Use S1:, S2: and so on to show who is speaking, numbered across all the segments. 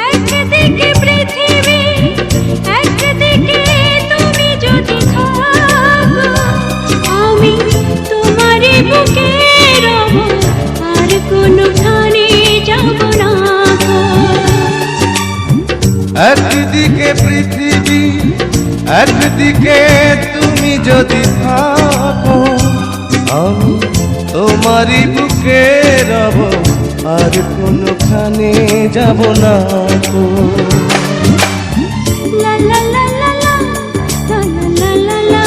S1: একদিকে পৃথিবী, একদিকে তুমি যদি থাকো, আমি তোমারই বুকে রব, আর কোনোখানে যাব না।
S2: একদিকে পৃথিবী, একদিকে তুমি যদি থাকো, আমি তোমারই বুকে রব, আর কোনোখানে যাব না।
S1: লা লা লা লা লা, লা লা লা লা,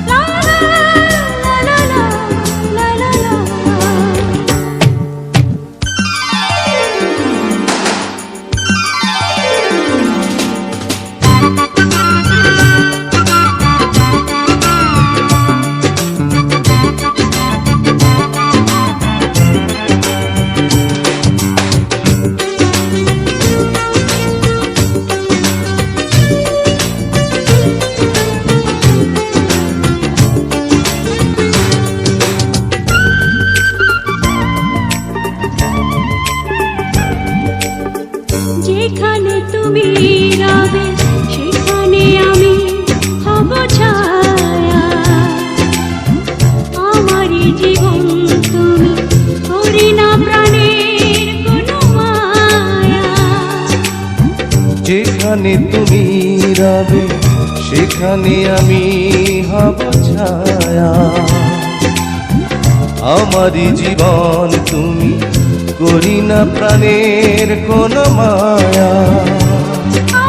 S1: লা লা লা লা, লা লা লা। যেখানে তুমি রবে সেখানে আমি হব ছায়া, আমারই জীবন তুমি করি না প্রাণের কোনো মায়া।
S2: যেখানে তুমি রবে সেখানে আমি হব ছায়া, আমারই জীবন তুমি করি না প্রাণের কোনো মায়া।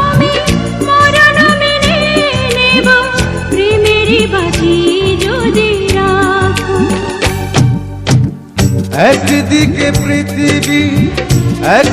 S1: আমি মরণ মেনে নেব, প্রেমেরই বাজি যদি রাখো।
S2: একদিকে পৃথিবী, এক